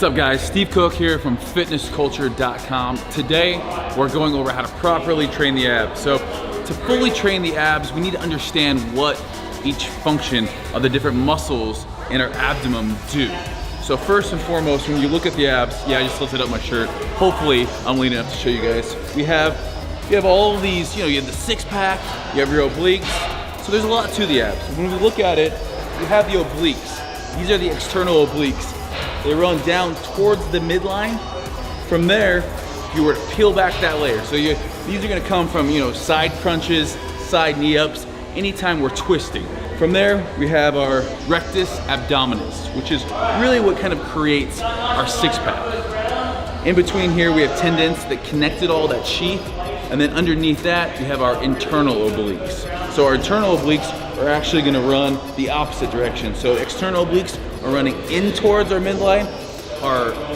What's up guys, Steve Cook here from fitnessculture.com. Today we're going over how to properly train the abs. So to fully train the abs, we need to understand what each function of the different muscles in our abdomen do. So first and foremost, when you look at the abs, yeah, I just lifted up my shirt. Hopefully I'm lean enough to show you guys. You have all of these, you have the six pack, you have your obliques. So there's a lot to the abs. When we look at it, you have the obliques. These are the external obliques. They run down towards the midline. From there, if you were to peel back that layer, so these are gonna come from side crunches, side knee ups, anytime we're twisting. From there, we have our rectus abdominis, which is really what kind of creates our six pack. In between here, we have tendons that connected all that sheath, and then underneath that, we have our internal obliques. So our internal obliques are actually gonna run the opposite direction. So external obliques are running in towards our midline.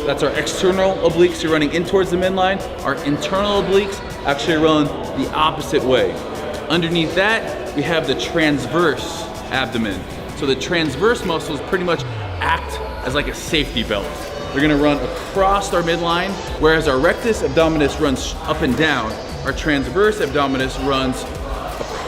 That's our external obliques are running in towards the midline. Our internal obliques actually run the opposite way. Underneath that, we have the transverse abdomen. So the transverse muscles pretty much act as like a safety belt. They're gonna run across our midline, whereas our rectus abdominis runs up and down. Our transverse abdominis runs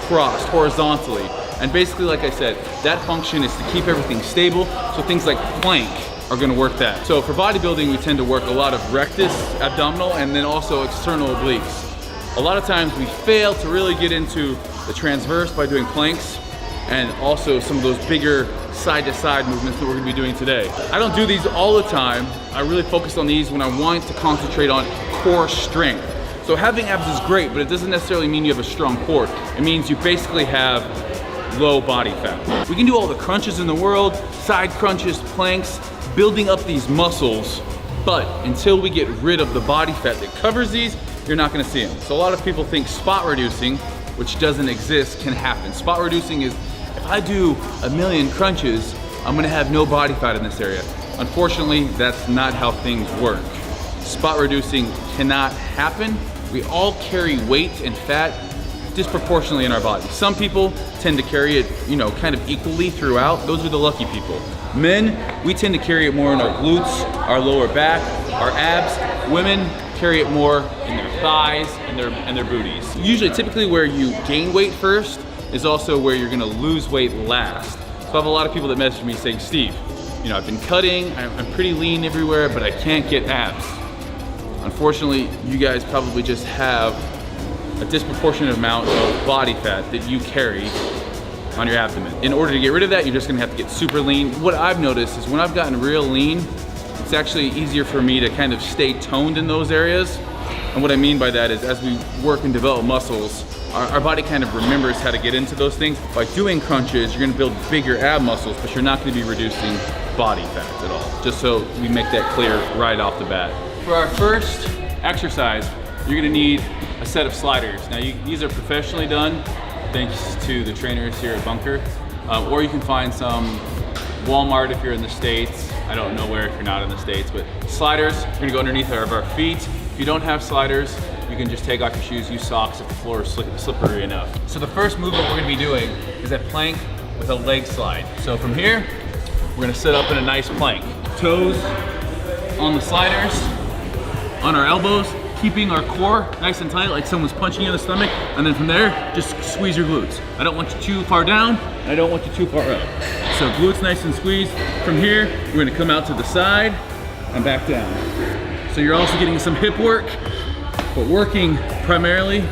across horizontally. And basically, like I said, that function is to keep everything stable. So things like plank are gonna work that. So for bodybuilding, we tend to work a lot of rectus abdominal and then also external obliques. A lot of times we fail to really get into the transverse by doing planks and also some of those bigger side to side movements that we're gonna be doing today. I don't do these all the time. I really focus on these when I want to concentrate on core strength. So having abs is great, but it doesn't necessarily mean you have a strong core. It means you basically have low body fat. We can do all the crunches in the world, side crunches, planks, building up these muscles, but until we get rid of the body fat that covers these, you're not gonna see them. So a lot of people think spot reducing, which doesn't exist, can happen. Spot reducing is, if I do 1,000,000 crunches, I'm gonna have no body fat in this area. Unfortunately, that's not how things work. Spot reducing cannot happen. We all carry weight and fat disproportionately in our body. Some people tend to carry it, kind of equally throughout. Those are the lucky people. Men, we tend to carry it more in our glutes, our lower back, our abs. Women carry it more in their thighs and their booties. Usually, typically where you gain weight first is also where you're gonna lose weight last. So I have a lot of people that message me saying, Steve, I've been cutting, I'm pretty lean everywhere, but I can't get abs. Unfortunately, you guys probably just have a disproportionate amount of body fat that you carry on your abdomen. In order to get rid of that, you're just gonna have to get super lean. What I've noticed is when I've gotten real lean, it's actually easier for me to kind of stay toned in those areas. And what I mean by that is as we work and develop muscles, our body kind of remembers how to get into those things. By doing crunches, you're gonna build bigger ab muscles, but you're not gonna be reducing body fat at all. Just so we make that clear right off the bat. For our first exercise, you're gonna need a set of sliders. Now these are professionally done, thanks to the trainers here at Bunker. Or you can find some Walmart if you're in the States. I don't know where if you're not in the States, but sliders are gonna go underneath our feet. If you don't have sliders, you can just take off your shoes, use socks if the floor is slippery enough. So the first movement we're gonna be doing is a plank with a leg slide. So from here, we're gonna sit up in a nice plank. Toes on the sliders, on our elbows, keeping our core nice and tight like someone's punching you in the stomach, and then from there, just squeeze your glutes. I don't want you too far down, and I don't want you too far up. So glutes nice and squeezed. From here, we're gonna come out to the side and back down. So you're also getting some hip work, but working primarily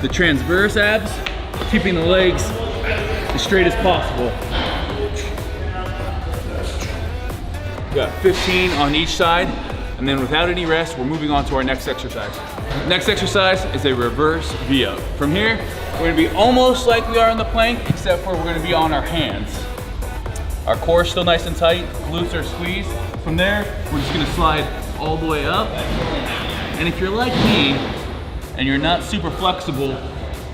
the transverse abs, keeping the legs as straight as possible. We got 15 on each side. And then without any rest, we're moving on to our next exercise. Next exercise is a reverse V-up. From here, we're gonna be almost like we are on the plank, except for we're gonna be on our hands. Our core is still nice and tight, glutes are squeezed. From there, we're just gonna slide all the way up. And if you're like me, and you're not super flexible,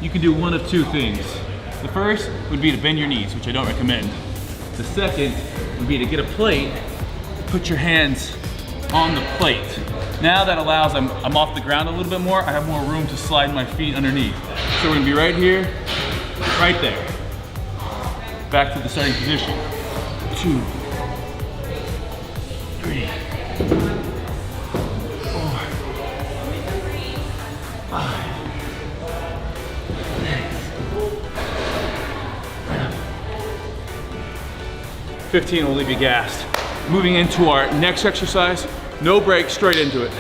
you can do one of two things. The first would be to bend your knees, which I don't recommend. The second would be to get a plate, put your hands on the plate. Now that allows, I'm off the ground a little bit more, I have more room to slide my feet underneath. So we're gonna be right here, right there. Back to the starting position. 2, 3, 15 will leave you gassed. Moving into our next exercise, no break, straight into it.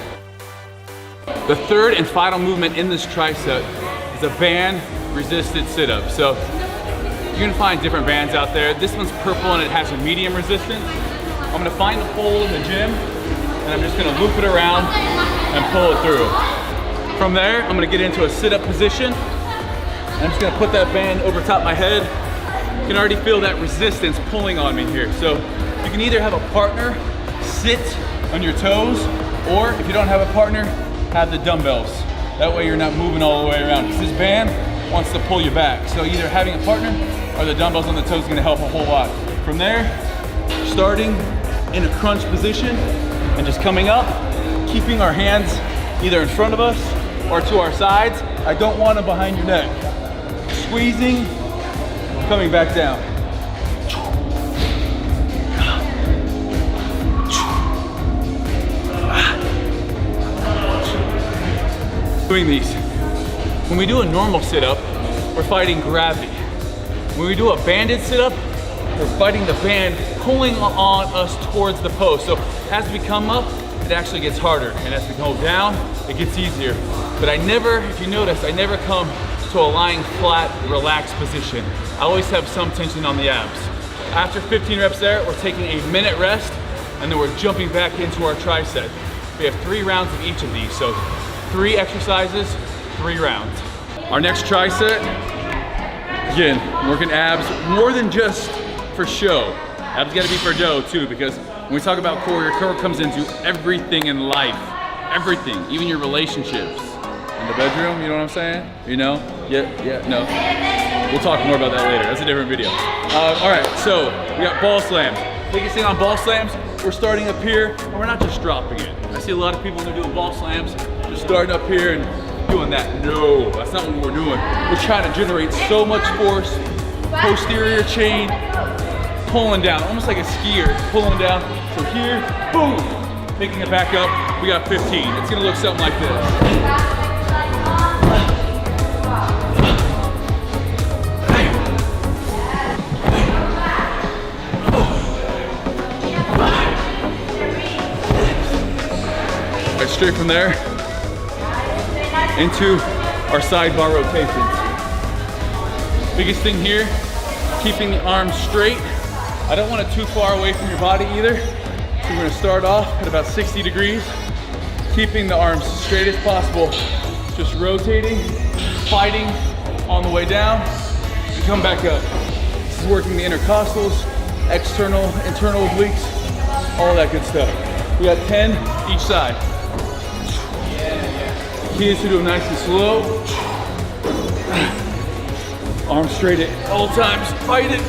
The third and final movement in this tricep is a band resisted sit-up. So you're gonna find different bands out there. This one's purple and it has a medium resistance. I'm gonna find the pole in the gym and I'm just gonna loop it around and pull it through. From there, I'm gonna get into a sit-up position. I'm just gonna put that band over top of my head. You can already feel that resistance pulling on me here. So you can either have a partner sit on your toes, or if you don't have a partner, have the dumbbells. That way you're not moving all the way around. Because this band wants to pull you back. So either having a partner or the dumbbells on the toes is gonna help a whole lot. From there, starting in a crunch position and just coming up, keeping our hands either in front of us or to our sides. I don't want them behind your neck. Squeezing, coming back down. Doing these. When we do a normal sit-up, we're fighting gravity. When we do a banded sit-up, we're fighting the band pulling on us towards the post. So as we come up, it actually gets harder. And as we go down, it gets easier. But I never, if you notice, I never come to a lying flat, relaxed position. I always have some tension on the abs. After 15 reps there, we're taking a minute rest, and then we're jumping back into our tricep. We have 3 rounds of each of these. So 3 exercises, 3 rounds. Our next tricep, again, working abs more than just for show. Abs gotta be for dough too, because when we talk about core, your core comes into everything in life. Everything, even your relationships. In the bedroom, you know what I'm saying? You know? Yeah, no. We'll talk more about that later. That's a different video. All right, so we got ball slams. Biggest thing on ball slams, we're starting up here, and we're not just dropping it. I see a lot of people when they're doing ball slams, just starting up here and doing that. No, that's not what we're doing. We're trying to generate so much force, posterior chain, pulling down, almost like a skier, pulling down. So here, boom, picking it back up. We got 15. It's gonna look something like this. Right, straight from there into our sidebar rotations. Biggest thing here, keeping the arms straight. I don't want it too far away from your body either. So we're gonna start off at about 60 degrees, keeping the arms straight as possible, just rotating, fighting on the way down, and come back up. This is working the intercostals, external, internal obliques, all that good stuff. We got 10 each side. Key is to do them nice and slow. Arms straight at all times, fight it.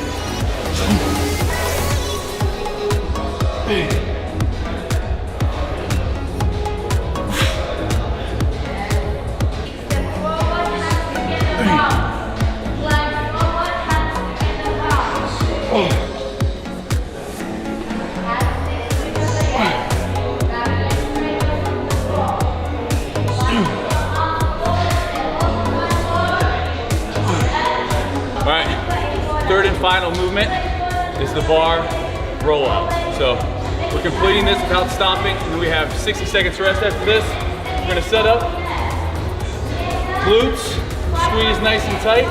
All right, third and final movement is the bar rollout. So we're completing this without stopping, and then we have 60 seconds rest after this. We're gonna set up, glutes, squeeze nice and tight,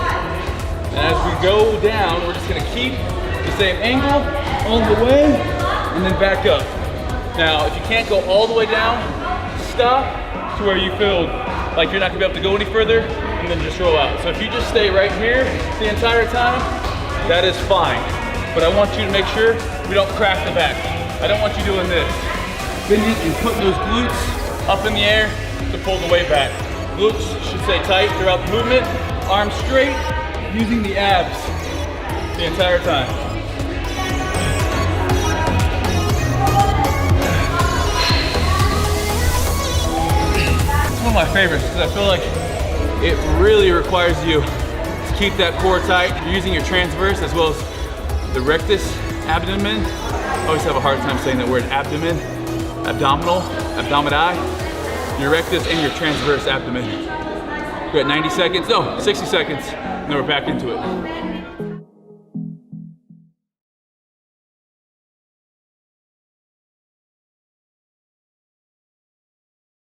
and as we go down, we're just gonna keep the same angle all the way, and then back up. Now, if you can't go all the way down, stop to where you feel like you're not gonna be able to go any further, and then just roll out. So if you just stay right here the entire time, that is fine. But I want you to make sure we don't crack the back. I don't want you doing this. Bending and putting those glutes up in the air to pull the weight back. Glutes should stay tight throughout the movement. Arms straight, using the abs the entire time. It's one of my favorites because I feel like it really requires you to keep that core tight. You're using your transverse as well as the rectus abdomen. I always have a hard time saying that word, abdomen, abdominal, abdomini, your rectus and your transverse abdomen. We're at 90 seconds, no, 60 seconds, and then we're back into it.